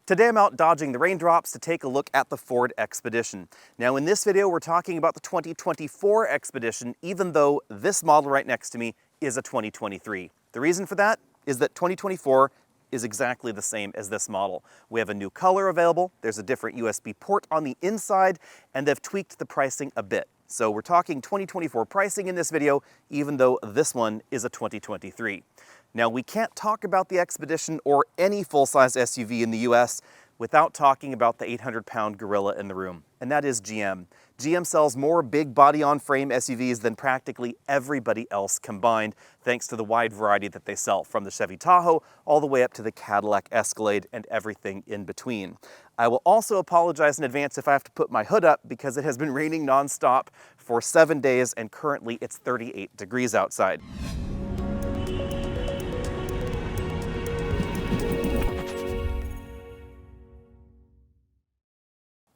Today I'm out dodging the raindrops to take a look at the Ford Expedition. Now in this video we're talking about the 2024 Expedition, even though this model right next to me is a 2023. The reason for that is that 2024 is exactly the same as this model. We have a new color available, there's a different USB port on the inside, and they've tweaked the pricing a bit. So we're talking 2024 pricing in this video, even though this one is a 2023. Now, we can't talk about the Expedition or any full-size SUV in the US without talking about the 800-pound gorilla in the room, and that is GM. GM sells more big body-on-frame SUVs than practically everybody else combined, thanks to the wide variety that they sell, from the Chevy Tahoe all the way up to the Cadillac Escalade and everything in between. I will also apologize in advance if I have to put my hood up because it has been raining nonstop for 7 days and currently it's 38 degrees outside.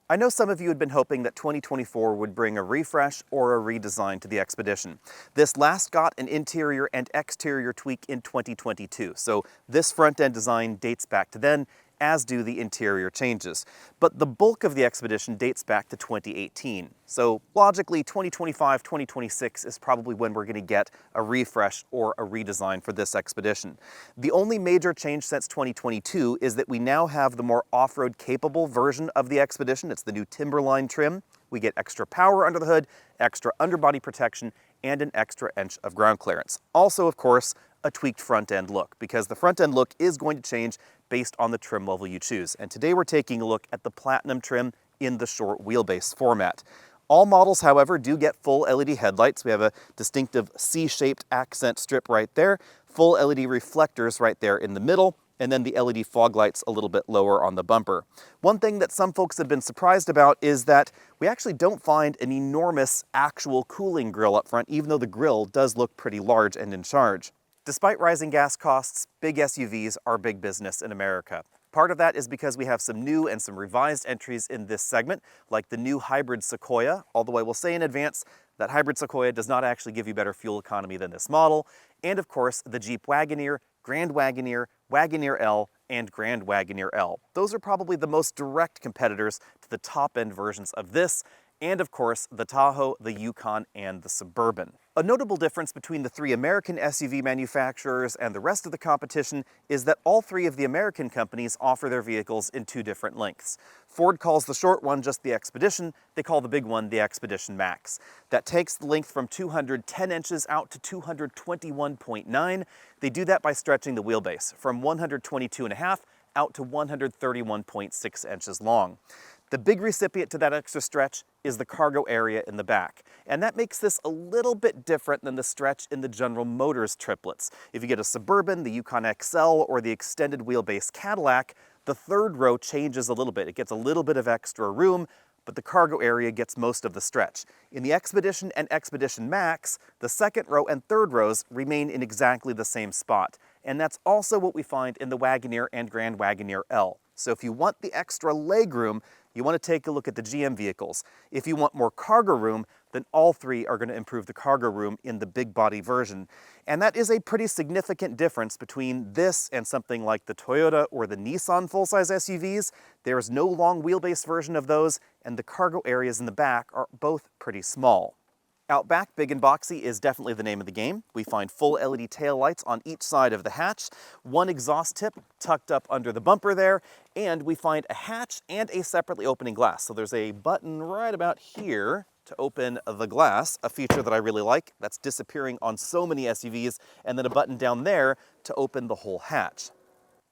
I know some of you had been hoping that 2024 would bring a refresh or a redesign to the Expedition. This last got an interior and exterior tweak in 2022, so this front-end design dates back to then, as do the interior changes. But the bulk of the Expedition dates back to 2018. So logically, 2025, 2026 is probably when we're going to get a refresh or a redesign for this Expedition. The only major change since 2022 is that we now have the more off-road capable version of the Expedition. It's the new Timberline trim. We get extra power under the hood, extra underbody protection, and an extra inch of ground clearance. Also, of course, a tweaked front-end look, because the front-end look is going to change based on the trim level you choose. And today we're taking a look at the Platinum trim in the short wheelbase format. All models, however, do get full LED headlights. We have a distinctive C-shaped accent strip right there, full LED reflectors right there in the middle, and then the LED fog lights a little bit lower on the bumper. One thing that some folks have been surprised about is that we actually don't find an enormous actual cooling grill up front, even though the grill does look pretty large and in charge. Despite rising gas costs, big SUVs are big business in America. Part of that is because we have some new and some revised entries in this segment, like the new hybrid Sequoia, although I will say in advance that hybrid Sequoia does not actually give you better fuel economy than this model, and of course the Jeep Wagoneer, Grand Wagoneer, Wagoneer L, and Grand Wagoneer L. Those are probably the most direct competitors to the top-end versions of this, and of course the Tahoe, the Yukon, and the Suburban. A notable difference between the three American SUV manufacturers and the rest of the competition is that all three of the American companies offer their vehicles in two different lengths. Ford calls the short one just the Expedition, they call the big one the Expedition Max. That takes the length from 210 inches out to 221.9. They do that by stretching the wheelbase from 122.5 out to 131.6 inches long. The big recipient to that extra stretch is the cargo area in the back, and that makes this a little bit different than the stretch in the General Motors triplets. If you get a Suburban, the Yukon XL, or the extended wheelbase Cadillac, the third row changes a little bit. It gets a little bit of extra room, but the cargo area gets most of the stretch. In the Expedition and Expedition Max, the second row and third rows remain in exactly the same spot, and that's also what we find in the Wagoneer and Grand Wagoneer L. So if you want the extra legroom, you want to take a look at the GM vehicles. If you want more cargo room, then all three are going to improve the cargo room in the big body version. And that is a pretty significant difference between this and something like the Toyota or the Nissan full-size SUVs. There is no long wheelbase version of those, and the cargo areas in the back are both pretty small. Out back, big and boxy is definitely the name of the game. We find full LED taillights on each side of the hatch, one exhaust tip tucked up under the bumper there, and we find a hatch and a separately opening glass. So there's a button right about here to open the glass, a feature that I really like. That's disappearing on so many SUVs, and then a button down there to open the whole hatch.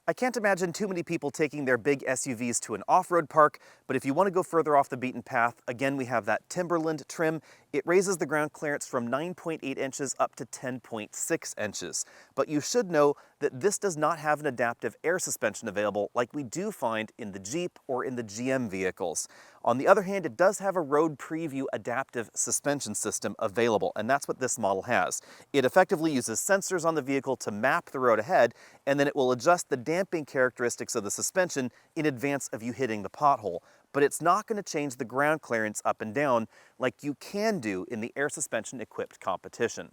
I can't imagine too many people taking their big SUVs to an off-road park, but if you want to go further off the beaten path, again we have that Timberland trim. It raises the ground clearance from 9.8 inches up to 10.6 inches. But you should know that this does not have an adaptive air suspension available like we do find in the Jeep or in the GM vehicles. On the other hand, it does have a road preview adaptive suspension system available, and that's what this model has. It effectively uses sensors on the vehicle to map the road ahead, and then it will adjust the damping characteristics of the suspension in advance of you hitting the pothole. But it's not going to change the ground clearance up and down like you can do in the air suspension equipped competition.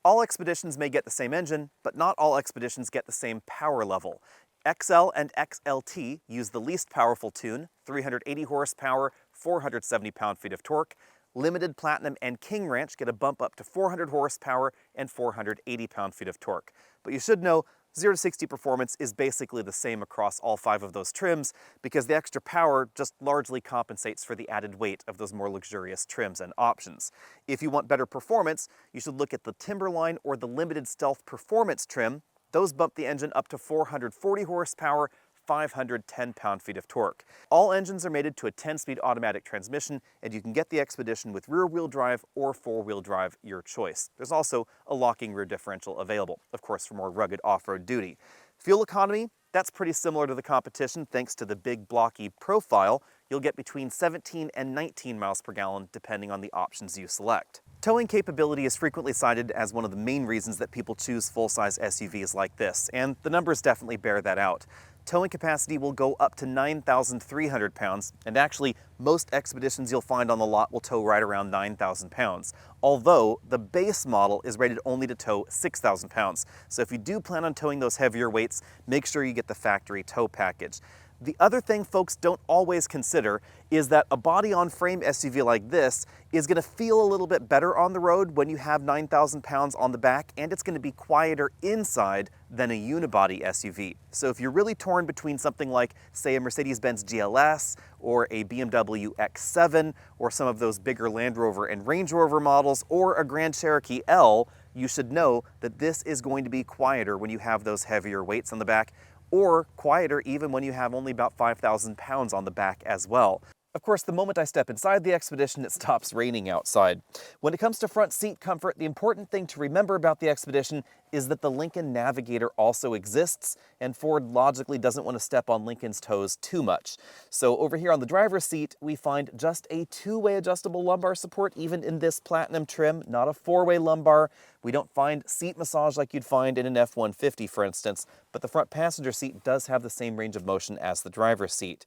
All Expeditions may get the same engine, but not all Expeditions get the same power level. XL and XLT use the least powerful tune, 380 horsepower, 470 pound-feet of torque. Limited, Platinum, and King Ranch get a bump up to 400 horsepower and 480 pound-feet of torque. But you should know, 0 to 60 performance is basically the same across all 5 of those trims because the extra power just largely compensates for the added weight of those more luxurious trims and options. If you want better performance, you should look at the Timberline or the Limited Stealth Performance trim. Those bump the engine up to 440 horsepower, 510 pound-feet of torque. All engines are mated to a 10-speed automatic transmission, and you can get the Expedition with rear-wheel drive or four-wheel drive, your choice. There's also a locking rear differential available, of course, for more rugged off-road duty. Fuel economy, that's pretty similar to the competition thanks to the big blocky profile. You'll get between 17 and 19 miles per gallon depending on the options you select. Towing capability is frequently cited as one of the main reasons that people choose full-size SUVs like this, and the numbers definitely bear that out. Towing capacity will go up to 9,300 pounds, and actually most Expeditions you'll find on the lot will tow right around 9,000 pounds, although the base model is rated only to tow 6,000 pounds. So if you do plan on towing those heavier weights, make sure you get the factory tow package. The other thing folks don't always consider is that a body-on-frame SUV like this is going to feel a little bit better on the road when you have 9,000 pounds on the back, and it's going to be quieter inside than a unibody SUV. So if you're really torn between something like, say, a Mercedes-Benz GLS or a BMW X7 or some of those bigger Land Rover and Range Rover models or a Grand Cherokee L, you should know that this is going to be quieter when you have those heavier weights on the back, or quieter even when you have only about 5,000 pounds on the back as well. Of course, the moment I step inside the Expedition, it stops raining outside. When it comes to front seat comfort, the important thing to remember about the Expedition is that the Lincoln Navigator also exists, and Ford logically doesn't want to step on Lincoln's toes too much. So over here on the driver's seat, we find just a 2-way adjustable lumbar support, even in this Platinum trim, not a 4-way lumbar. We don't find seat massage like you'd find in an F-150, for instance, but the front passenger seat does have the same range of motion as the driver's seat.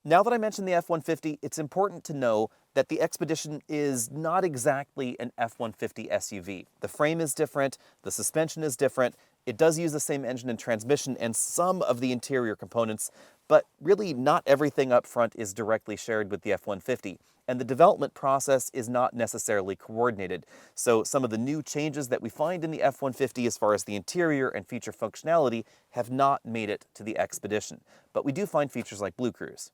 Now that I mentioned the F-150, it's important to know that the Expedition is not exactly an F-150 SUV. The frame is different, the suspension is different, it does use the same engine and transmission and some of the interior components, but really not everything up front is directly shared with the F-150. And the development process is not necessarily coordinated. So some of the new changes that we find in the F-150 as far as the interior and feature functionality have not made it to the Expedition. But we do find features like Blue Cruise.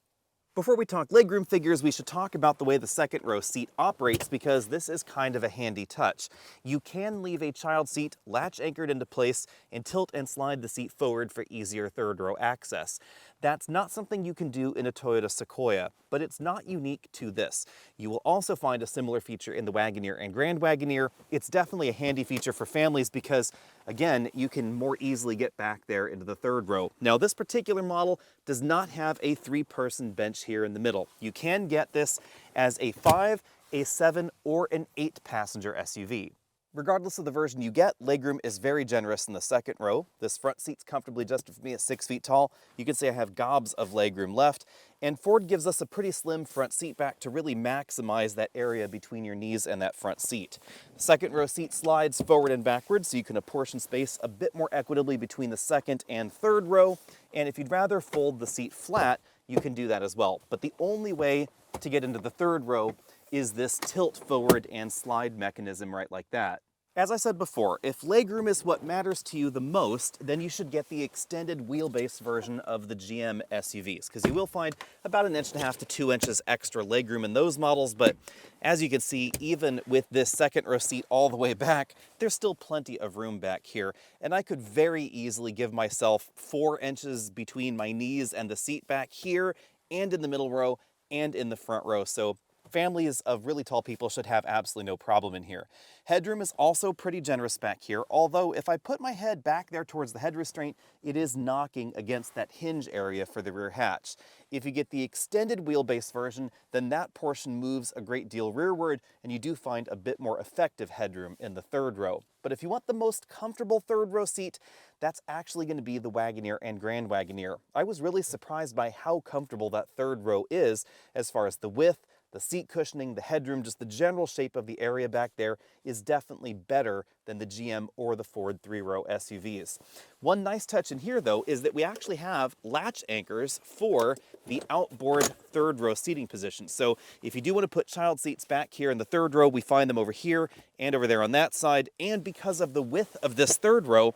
Before we talk legroom figures, we should talk about the way the second row seat operates because this is kind of a handy touch. You can leave a child seat latch anchored into place and tilt and slide the seat forward for easier third row access. That's not something you can do in a Toyota Sequoia, but it's not unique to this. You will also find a similar feature in the Wagoneer and Grand Wagoneer. It's definitely a handy feature for families because, again, you can more easily get back there into the third row. Now, this particular model does not have a 3-person bench here in the middle. You can get this as a 5, a 7, or an 8-passenger SUV. Regardless of the version you get, legroom is very generous in the second row. This front seat's comfortably adjusted for me at 6 feet tall. You can see I have gobs of legroom left, and Ford gives us a pretty slim front seat back to really maximize that area between your knees and that front seat. The second row seat slides forward and backwards so you can apportion space a bit more equitably between the second and third row, and if you'd rather fold the seat flat, you can do that as well. But the only way to get into the third row is this tilt forward and slide mechanism right like that. As I said before, if legroom is what matters to you the most, then you should get the extended wheelbase version of the GM SUVs, because you will find about 1.5 inches to 2 inches extra legroom in those models, but as you can see, even with this second row seat all the way back, there's still plenty of room back here, and I could very easily give myself 4 inches between my knees and the seat back here, and in the middle row, and in the front row, so families of really tall people should have absolutely no problem in here. Headroom is also pretty generous back here, although if I put my head back there towards the head restraint, it is knocking against that hinge area for the rear hatch. If you get the extended wheelbase version, then that portion moves a great deal rearward, and you do find a bit more effective headroom in the third row. But if you want the most comfortable third row seat, that's actually going to be the Wagoneer and Grand Wagoneer. I was really surprised by how comfortable that third row is as far as the width, the seat cushioning, the headroom, just the general shape of the area back there is definitely better than the GM or the Ford three-row SUVs. One nice touch in here, though, is that we actually have latch anchors for the outboard third row seating position. So if you do want to put child seats back here in the third row, we find them over here and over there on that side. And because of the width of this third row,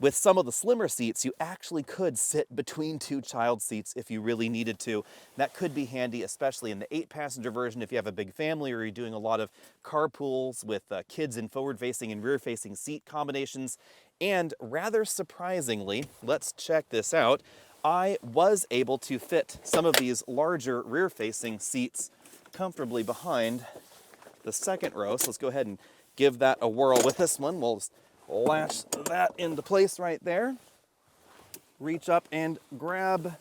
with some of the slimmer seats, you actually could sit between two child seats if you really needed to. That could be handy, especially in the 8-passenger version if you have a big family or you're doing a lot of carpools with kids in forward-facing and rear-facing seat combinations. And rather surprisingly, let's check this out, I was able to fit some of these larger rear-facing seats comfortably behind the second row. So let's go ahead and give that a whirl with this one. We'll just latch that into place right there. Reach up and grab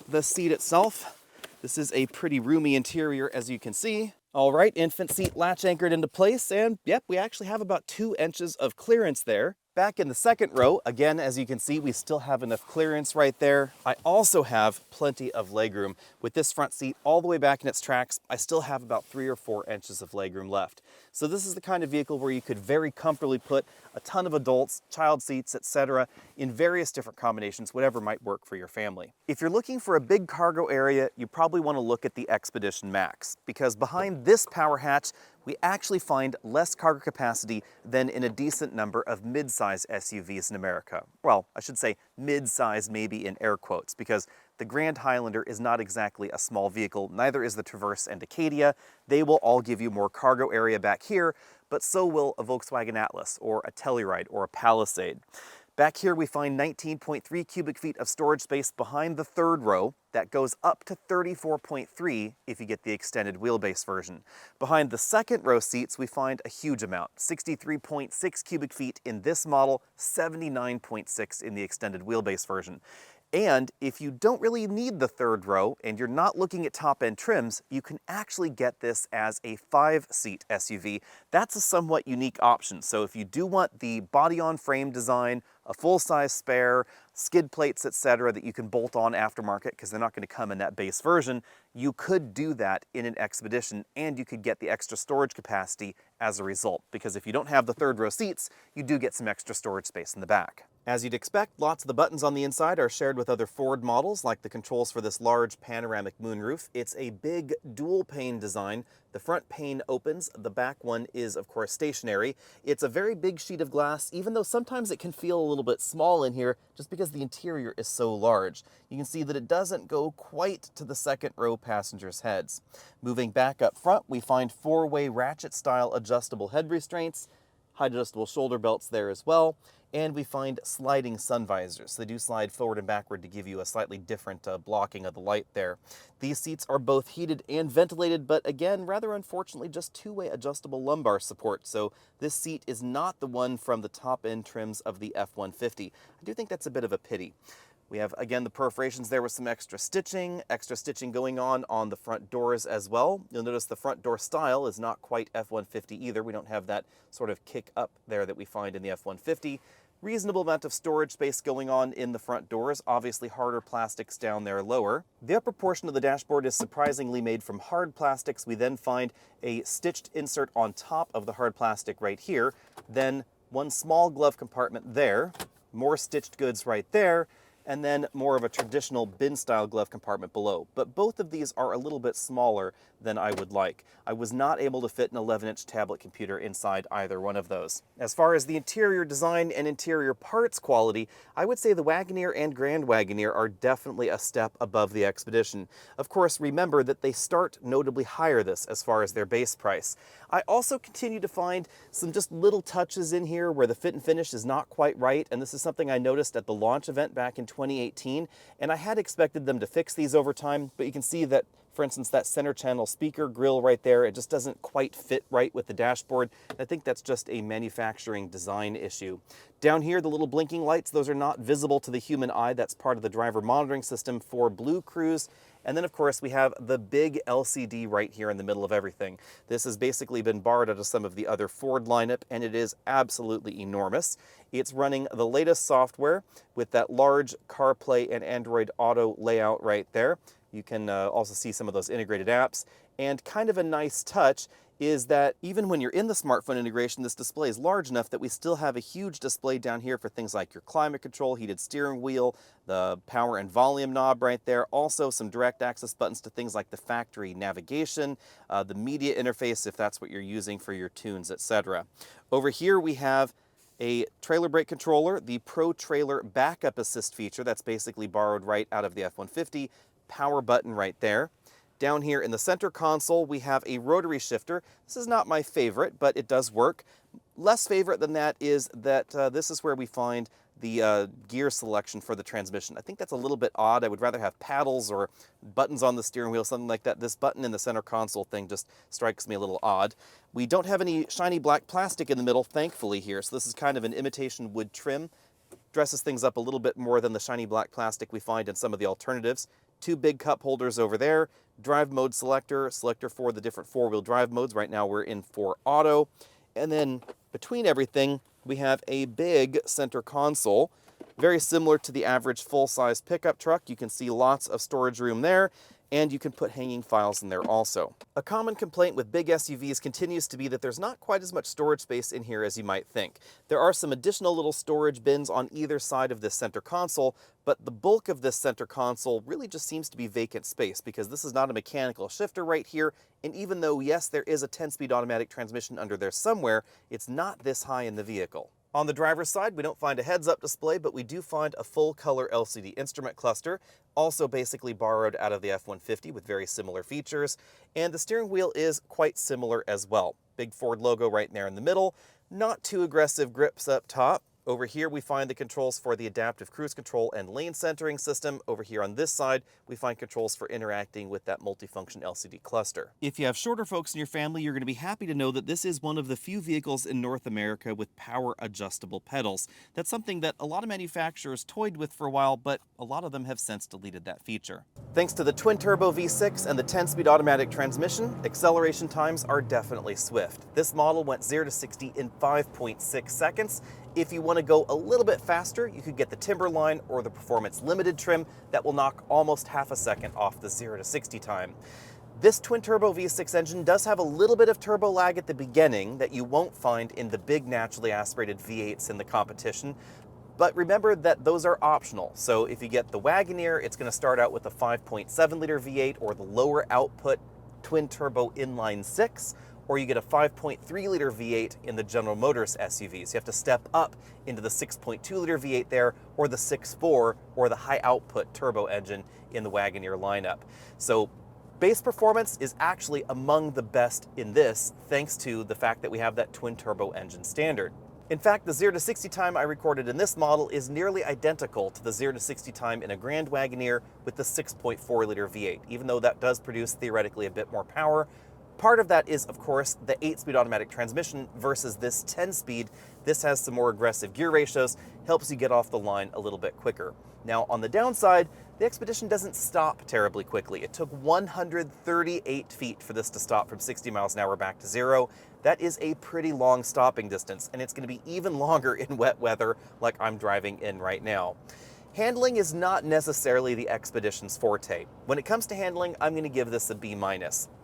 the seat itself. This is a pretty roomy interior, as you can see. All right, infant seat latch anchored into place, and yep, we actually have about 2 inches of clearance there. Back in the second row, again, as you can see, we still have enough clearance right there. I also have plenty of legroom. With this front seat all the way back in its tracks, I still have about 3 or 4 inches of legroom left. So this is the kind of vehicle where you could very comfortably put a ton of adults, child seats, etc., in various different combinations, whatever might work for your family. If you're looking for a big cargo area, you probably want to look at the Expedition Max, because behind this power hatch, we actually find less cargo capacity than in a decent number of mid-size SUVs in America. Well, I should say mid-size maybe in air quotes, because the Grand Highlander is not exactly a small vehicle, neither is the Traverse and Acadia. They will all give you more cargo area back here, but so will a Volkswagen Atlas or a Telluride or a Palisade. Back here we find 19.3 cubic feet of storage space behind the third row. That goes up to 34.3 if you get the extended wheelbase version. Behind the second row seats we find a huge amount, 63.6 cubic feet in this model, 79.6 in the extended wheelbase version. And if you don't really need the third row and you're not looking at top-end trims, you can actually get this as a 5-seat SUV. That's a somewhat unique option. So if you do want the body-on-frame design, a full-size spare, skid plates, etc., that you can bolt on aftermarket because they're not going to come in that base version, you could do that in an Expedition and you could get the extra storage capacity as a result. Because if you don't have the third row seats, you do get some extra storage space in the back. As you'd expect, lots of the buttons on the inside are shared with other Ford models, like the controls for this large panoramic moonroof. It's a big dual pane design. The front pane opens, the back one is of course stationary. It's a very big sheet of glass, even though sometimes it can feel a little bit small in here just because the interior is so large. You can see that it doesn't go quite to the second row passengers' heads. Moving back up front, we find 4-way ratchet style adjustable head restraints, height adjustable shoulder belts there as well. And we find sliding sun visors. They do slide forward and backward to give you a slightly different blocking of the light there. These seats are both heated and ventilated, but again, rather unfortunately, just 2-way adjustable lumbar support. So this seat is not the one from the top-end trims of the F-150. I do think that's a bit of a pity. We have, again, the perforations there with some extra stitching going on the front doors as well. You'll notice the front door style is not quite F-150 either. We don't have that sort of kick up there that we find in the F-150. Reasonable amount of storage space going on in the front doors, obviously harder plastics down there lower. The upper portion of the dashboard is surprisingly made from hard plastics. We then find a stitched insert on top of the hard plastic right here, then one small glove compartment there, more stitched goods right there, and then more of a traditional bin-style glove compartment below. But both of these are a little bit smaller than I would like. I was not able to fit an 11-inch tablet computer inside either one of those. As far as the interior design and interior parts quality, I would say the Wagoneer and Grand Wagoneer are definitely a step above the Expedition. Of course, remember that they start notably higher this as far as their base price. I also continue to find some just little touches in here where the fit and finish is not quite right, and this is something I noticed at the launch event back in 2018, and I had expected them to fix these over time, but you can see that, for instance, that center channel speaker grill right there, it just doesn't quite fit right with the dashboard. I think that's just a manufacturing design issue. Down here, the little blinking lights, those are not visible to the human eye. That's part of the driver monitoring system for Blue Cruise. And then, of course, we have the big LCD right here in the middle of everything. This has basically been borrowed out of some of the other Ford lineup, and it is absolutely enormous. It's running the latest software with that large CarPlay and Android Auto layout right there. You can also see some of those integrated apps. And kind of a nice touch is that even when you're in the smartphone integration, this display is large enough that we still have a huge display down here for things like your climate control, heated steering wheel, the power and volume knob right there. Also some direct access buttons to things like the factory navigation, the media interface if that's what you're using for your tunes, etc. Over here we have a trailer brake controller, the Pro Trailer Backup Assist feature that's basically borrowed right out of the F-150, power button right there. Down here in the center console, we have a rotary shifter. This is not my favorite, but it does work. Less favorite than that is that this is where we find the gear selection for the transmission. I think that's a little bit odd. I would rather have paddles or buttons on the steering wheel, something like that. This button in the center console thing just strikes me a little odd. We don't have any shiny black plastic in the middle, thankfully, here, so this is kind of an imitation wood trim. Dresses things up a little bit more than the shiny black plastic we find in some of the alternatives. Two big cup holders over there, drive mode selector for the different four-wheel drive modes. Right now we're in for auto. And then between everything, we have a big center console, very similar to the average full-size pickup truck. You can see lots of storage room there, and you can put hanging files in there also. A common complaint with big SUVs continues to be that there's not quite as much storage space in here as you might think. There are some additional little storage bins on either side of this center console, but the bulk of this center console really just seems to be vacant space because this is not a mechanical shifter right here, and even though, yes, there is a 10-speed automatic transmission under there somewhere, it's not this high in the vehicle. On the driver's side, we don't find a heads-up display, but we do find a full-color LCD instrument cluster, also basically borrowed out of the F-150 with very similar features, and the steering wheel is quite similar as well. Big Ford logo right there in the middle, not too aggressive grips up top. Over here we find the controls for the adaptive cruise control and lane centering system. Over here on this side, we find controls for interacting with that multifunction LCD cluster. If you have shorter folks in your family, you're going to be happy to know that this is one of the few vehicles in North America with power adjustable pedals. That's something that a lot of manufacturers toyed with for a while, but a lot of them have since deleted that feature. Thanks to the twin-turbo V6 and the 10-speed automatic transmission, acceleration times are definitely swift. This model went 0 to 60 in 5.6 seconds. If you want to go a little bit faster, you could get the Timberline or the Performance Limited trim. That will knock almost half a second off the 0 to 60 time. This twin-turbo V6 engine does have a little bit of turbo lag at the beginning that you won't find in the big naturally aspirated V8s in the competition. But remember that those are optional. So if you get the Wagoneer, it's going to start out with a 5.7-liter V8 or the lower output twin-turbo inline 6, or you get a 5.3-liter V8 in the General Motors SUVs. You have to step up into the 6.2-liter V8 there, or the 6.4, or the high-output turbo engine in the Wagoneer lineup. So base performance is actually among the best in this, thanks to the fact that we have that twin-turbo engine standard. In fact, the 0 to 60 time I recorded in this model is nearly identical to the 0 to 60 time in a Grand Wagoneer with the 6.4-liter V8, even though that does produce theoretically a bit more power. Part of that is, of course, the 8-speed automatic transmission versus this 10-speed. This has some more aggressive gear ratios, helps you get off the line a little bit quicker. Now, on the downside, the Expedition doesn't stop terribly quickly. It took 138 feet for this to stop from 60 miles an hour back to 0. That is a pretty long stopping distance, and it's going to be even longer in wet weather like I'm driving in right now. Handling is not necessarily the Expedition's forte. When it comes to handling, I'm going to give this a B-.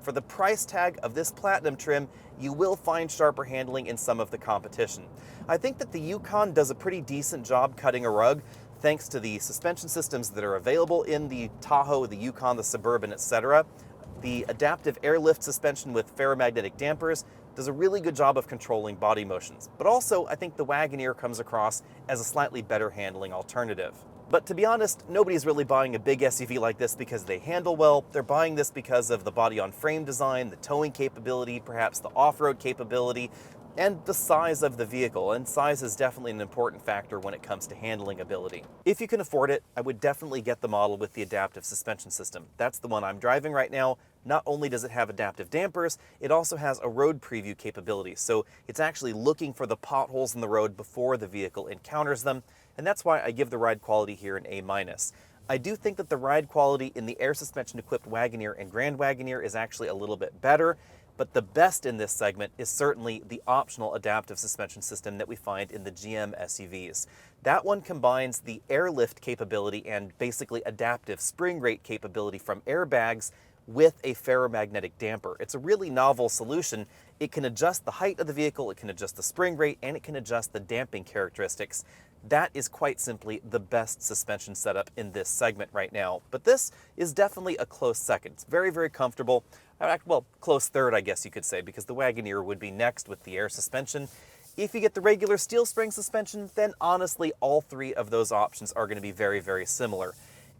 For the price tag of this Platinum trim, you will find sharper handling in some of the competition. I think that the Yukon does a pretty decent job cutting a rug, thanks to the suspension systems that are available in the Tahoe, the Yukon, the Suburban, etc. The adaptive airlift suspension with ferromagnetic dampers does a really good job of controlling body motions. But also, I think the Wagoneer comes across as a slightly better handling alternative. But to be honest, nobody's really buying a big SUV like this because they handle well. They're buying this because of the body-on-frame design, the towing capability, perhaps the off-road capability, and the size of the vehicle. And size is definitely an important factor when it comes to handling ability. If you can afford it, I would definitely get the model with the adaptive suspension system. That's the one I'm driving right now. Not only does it have adaptive dampers, it also has a road preview capability. So it's actually looking for the potholes in the road before the vehicle encounters them. And that's why I give the ride quality here an A-. I do think that the ride quality in the air suspension equipped Wagoneer and Grand Wagoneer is actually a little bit better. But the best in this segment is certainly the optional adaptive suspension system that we find in the GM SUVs. That one combines the airlift capability and basically adaptive spring rate capability from airbags with a ferromagnetic damper. It's a really novel solution. It can adjust the height of the vehicle, it can adjust the spring rate, and it can adjust the damping characteristics. That is quite simply the best suspension setup in this segment right now. But this is definitely a close second. It's very, very comfortable. Well, close third, I guess you could say, because the Wagoneer would be next with the air suspension. If you get the regular steel spring suspension, then honestly, all three of those options are going to be very, very similar.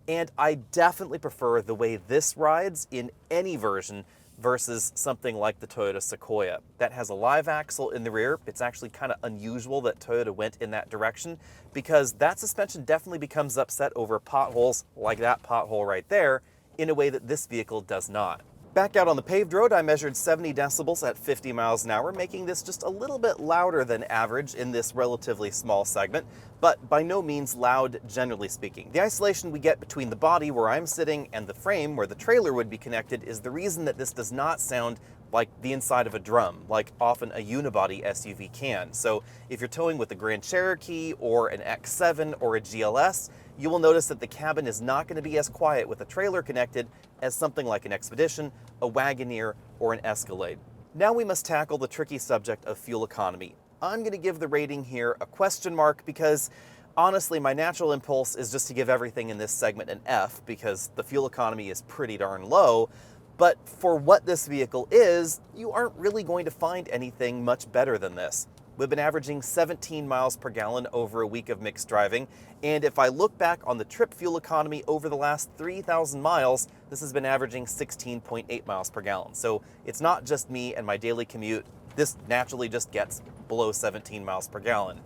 And I definitely prefer the way this rides in any version versus something like the Toyota Sequoia. That has a live axle in the rear. It's actually kind of unusual that Toyota went in that direction because that suspension definitely becomes upset over potholes like that pothole right there in a way that this vehicle does not. Back out on the paved road, I measured 70 decibels at 50 miles an hour, making this just a little bit louder than average in this relatively small segment, but by no means loud generally speaking. The isolation we get between the body where I'm sitting and the frame where the trailer would be connected is the reason that this does not sound like the inside of a drum, like often a unibody SUV can. So if you're towing with a Grand Cherokee or an X7 or a GLS, you will notice that the cabin is not going to be as quiet with a trailer connected as something like an Expedition, a Wagoneer, or an Escalade. Now we must tackle the tricky subject of fuel economy. I'm going to give the rating here a question mark because honestly my natural impulse is just to give everything in this segment an F because the fuel economy is pretty darn low. But for what this vehicle is, you aren't really going to find anything much better than this. We've been averaging 17 miles per gallon over a week of mixed driving, and if I look back on the trip fuel economy over the last 3,000 miles, this has been averaging 16.8 miles per gallon. So it's not just me and my daily commute. This naturally just gets below 17 miles per gallon.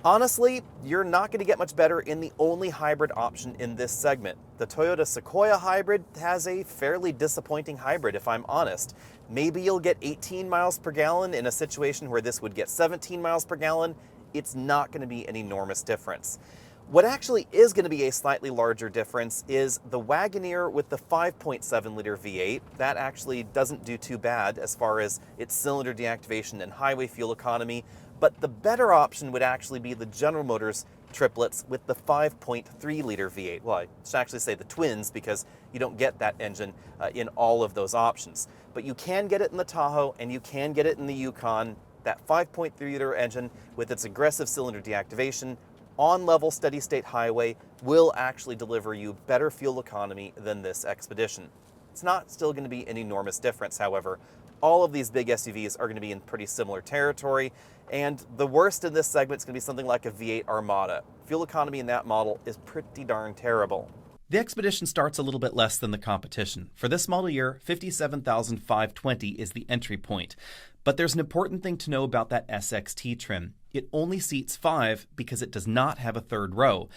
Honestly, you're not going to get much better in the only hybrid option in this segment. The Toyota Sequoia hybrid has a fairly disappointing hybrid, if I'm honest. Maybe you'll get 18 miles per gallon in a situation where this would get 17 miles per gallon. It's not going to be an enormous difference. What actually is going to be a slightly larger difference is the Wagoneer with the 5.7 liter V8. That actually doesn't do too bad as far as its cylinder deactivation and highway fuel economy. But the better option would actually be the General Motors triplets with the 5.3 liter V8. Well, I should actually say the twins because you don't get that engine in all of those options. But you can get it in the Tahoe and you can get it in the Yukon. That 5.3 liter engine with its aggressive cylinder deactivation on level steady state highway will actually deliver you better fuel economy than this Expedition. It's not still going to be an enormous difference, however. All of these big SUVs are going to be in pretty similar territory, and the worst in this segment is going to be something like a V8 Armada. Fuel economy in that model is pretty darn terrible. The Expedition starts a little bit less than the competition. For this model year, $57,520 is the entry point. But there's an important thing to know about that SXT trim. It only seats 5 because it does not have a third row.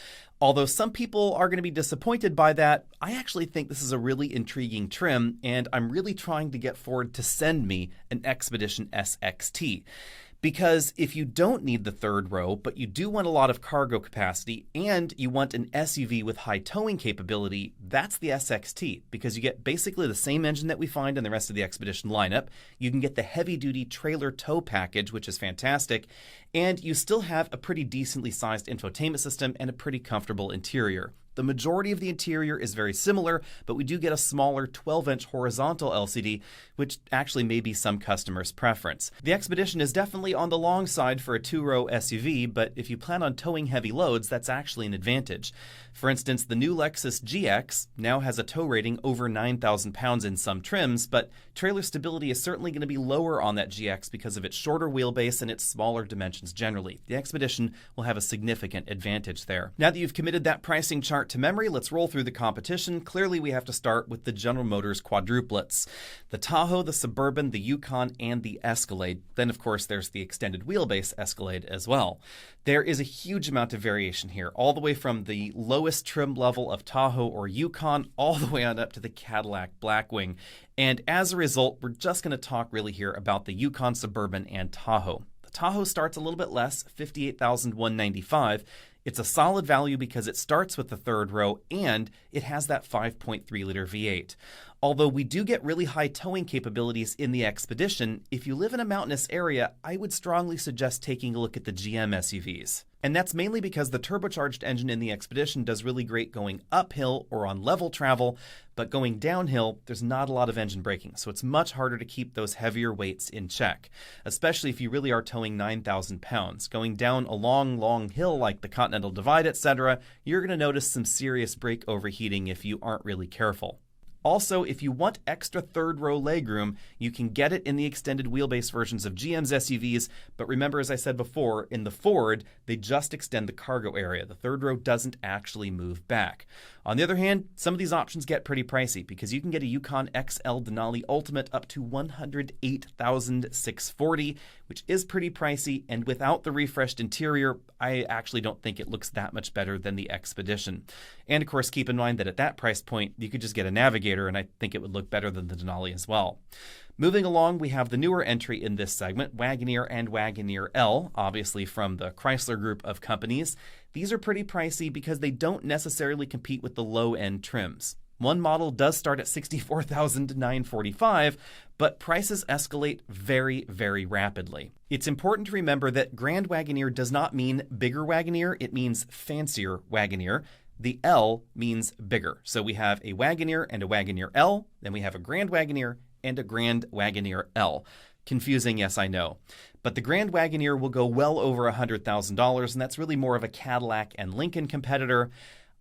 Although some people are going to be disappointed by that, I actually think this is a really intriguing trim, and I'm really trying to get Ford to send me an Expedition SXT. Because if you don't need the third row, but you do want a lot of cargo capacity and you want an SUV with high towing capability, that's the SXT, because you get basically the same engine that we find in the rest of the Expedition lineup. You can get the heavy-duty trailer tow package, which is fantastic, and you still have a pretty decently sized infotainment system and a pretty comfortable interior. The majority of the interior is very similar, but we do get a smaller 12-inch horizontal LCD, which actually may be some customers' preference. The Expedition is definitely on the long side for a two-row SUV, but if you plan on towing heavy loads, that's actually an advantage. For instance, the new Lexus GX now has a tow rating over 9,000 pounds in some trims, but trailer stability is certainly going to be lower on that GX because of its shorter wheelbase and its smaller dimensions generally. The Expedition will have a significant advantage there. Now that you've committed that pricing chart to memory, let's roll through the competition. Clearly, we have to start with the General Motors quadruplets. The Tahoe, the Suburban, the Yukon, and the Escalade. Then, of course, there's the extended wheelbase Escalade as well. There is a huge amount of variation here, all the way from the lowest trim level of Tahoe or Yukon, all the way on up to the Cadillac Blackwing. And as a result, we're just going to talk really here about the Yukon, Suburban, and Tahoe. The Tahoe starts a little bit less, $58,195. It's a solid value because it starts with the third row and it has that 5.3 liter V8. Although we do get really high towing capabilities in the Expedition, if you live in a mountainous area, I would strongly suggest taking a look at the GM SUVs. And that's mainly because the turbocharged engine in the Expedition does really great going uphill or on level travel, but going downhill, there's not a lot of engine braking, so it's much harder to keep those heavier weights in check, especially if you really are towing 9,000 pounds. Going down a long hill like the Continental Divide, etc., you're going to notice some serious brake overheating if you aren't really careful. Also, if you want extra third-row legroom, you can get it in the extended wheelbase versions of GM's SUVs, but remember, as I said before, in the Ford, they just extend the cargo area. The third row doesn't actually move back. On the other hand, some of these options get pretty pricey because you can get a Yukon XL Denali Ultimate up to $108,640, which is pretty pricey, and without the refreshed interior, I actually don't think it looks that much better than the Expedition. And of course, keep in mind that at that price point, you could just get a Navigator, and I think it would look better than the Denali as well. Moving along, we have the newer entry in this segment, Wagoneer and Wagoneer L, obviously from the Chrysler group of companies. These are pretty pricey because they don't necessarily compete with the low-end trims. One model does start at $64,945, but prices escalate very, very rapidly. It's important to remember that Grand Wagoneer does not mean bigger Wagoneer, it means fancier Wagoneer. The L means bigger. So we have a Wagoneer and a Wagoneer L, then we have a Grand Wagoneer and a Grand Wagoneer L. Confusing, yes, I know. But the Grand Wagoneer will go well over $100,000, and that's really more of a Cadillac and Lincoln competitor.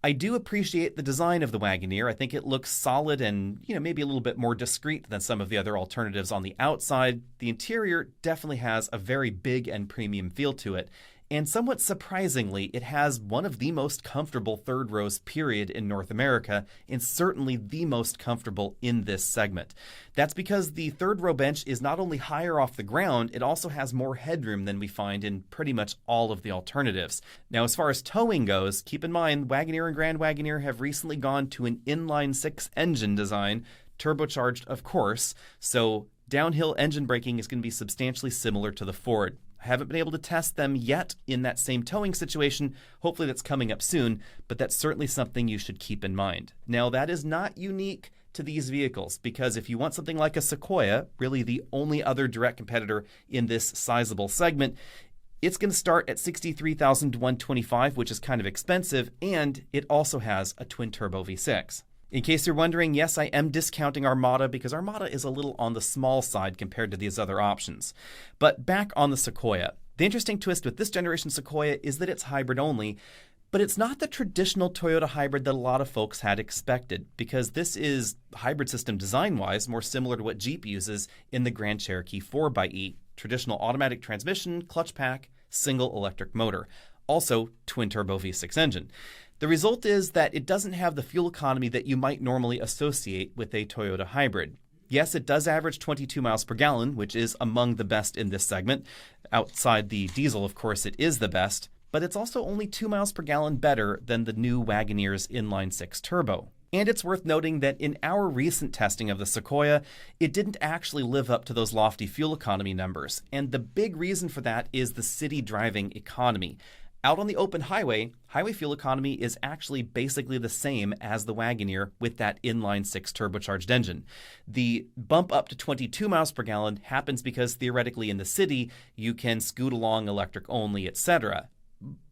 I do appreciate the design of the Wagoneer. I think it looks solid and, maybe a little bit more discreet than some of the other alternatives on the outside. The interior definitely has a very big and premium feel to it. And somewhat surprisingly, it has one of the most comfortable third rows period in North America, and certainly the most comfortable in this segment. That's because the third row bench is not only higher off the ground, it also has more headroom than we find in pretty much all of the alternatives. Now, as far as towing goes, keep in mind Wagoneer and Grand Wagoneer have recently gone to an inline-six engine design, turbocharged of course, so downhill engine braking is going to be substantially similar to the Ford. I haven't been able to test them yet in that same towing situation. Hopefully that's coming up soon, but that's certainly something you should keep in mind. Now, that is not unique to these vehicles, because if you want something like a Sequoia, really the only other direct competitor in this sizable segment, it's going to start at $63,125, which is kind of expensive, and it also has a twin-turbo V6. In case you're wondering, yes, I am discounting Armada because Armada is a little on the small side compared to these other options. But back on the Sequoia. The interesting twist with this generation Sequoia is that it's hybrid only, but it's not the traditional Toyota hybrid that a lot of folks had expected, because this is, hybrid system design-wise, more similar to what Jeep uses in the Grand Cherokee 4xe. Traditional automatic transmission, clutch pack, single electric motor. Also, twin-turbo V6 engine. The result is that it doesn't have the fuel economy that you might normally associate with a Toyota hybrid. Yes, it does average 22 miles per gallon, which is among the best in this segment. Outside the diesel, of course, it is the best, but it's also only 2 miles per gallon better than the new Wagoneer's inline-six turbo. And it's worth noting that in our recent testing of the Sequoia, it didn't actually live up to those lofty fuel economy numbers. And the big reason for that is the city driving economy. Out on the open highway fuel economy is actually basically the same as the Wagoneer with that inline-six turbocharged engine. The bump up to 22 miles per gallon happens because theoretically in the city you can scoot along electric only, etc.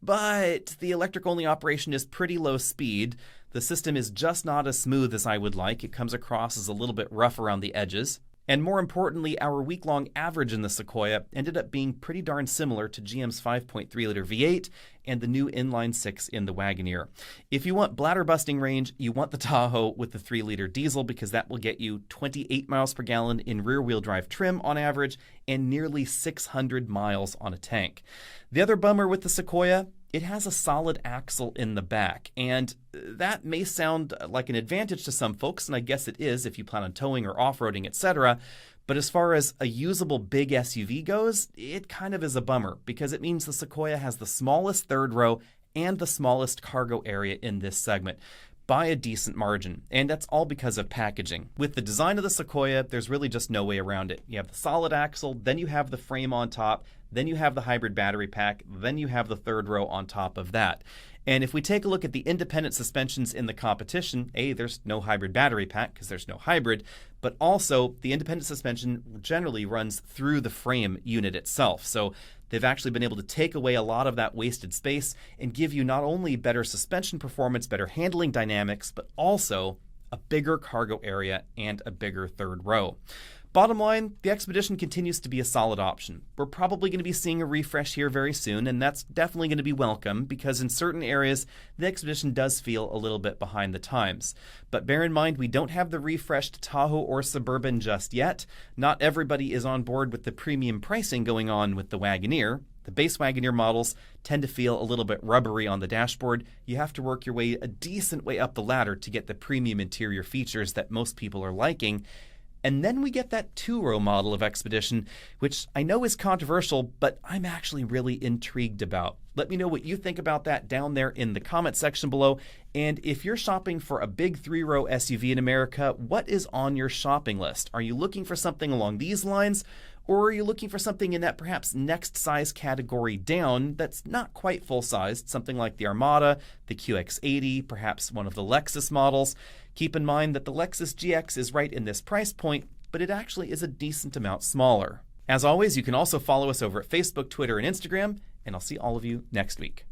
But the electric only operation is pretty low speed. The system is just not as smooth as I would like. It comes across as a little bit rough around the edges. And more importantly, our week-long average in the Sequoia ended up being pretty darn similar to GM's 5.3-liter V8 and the new inline-six in the Wagoneer. If you want bladder-busting range, you want the Tahoe with the 3-liter diesel, because that will get you 28 miles per gallon in rear-wheel drive trim on average and nearly 600 miles on a tank. The other bummer with the Sequoia, it has a solid axle in the back, and that may sound like an advantage to some folks, and I guess it is if you plan on towing or off-roading, etc. But as far as a usable big SUV goes, it kind of is a bummer, because it means the Sequoia has the smallest third row and the smallest cargo area in this segment by a decent margin, and that's all because of packaging. With the design of the Sequoia, there's really just no way around it. You have the solid axle, then you have the frame on top, then you have the hybrid battery pack, then you have the third row on top of that. And if we take a look at the independent suspensions in the competition, A, there's no hybrid battery pack because there's no hybrid, but also the independent suspension generally runs through the frame unit itself. So they've actually been able to take away a lot of that wasted space and give you not only better suspension performance, better handling dynamics, but also a bigger cargo area and a bigger third row. Bottom line, the Expedition continues to be a solid option. We're probably going to be seeing a refresh here very soon, and that's definitely going to be welcome because in certain areas, the Expedition does feel a little bit behind the times. But bear in mind, we don't have the refreshed Tahoe or Suburban just yet. Not everybody is on board with the premium pricing going on with the Wagoneer. The base Wagoneer models tend to feel a little bit rubbery on the dashboard. You have to work your way a decent way up the ladder to get the premium interior features that most people are liking. And then we get that two-row model of Expedition, which I know is controversial, but I'm actually really intrigued about. Let me know what you think about that down there in the comment section below. And if you're shopping for a big three-row SUV in America, what is on your shopping list? Are you looking for something along these lines? Or are you looking for something in that perhaps next size category down that's not quite full-sized, something like the Armada, the QX80, perhaps one of the Lexus models? Keep in mind that the Lexus GX is right in this price point, but it actually is a decent amount smaller. As always, you can also follow us over at Facebook, Twitter, and Instagram, and I'll see all of you next week.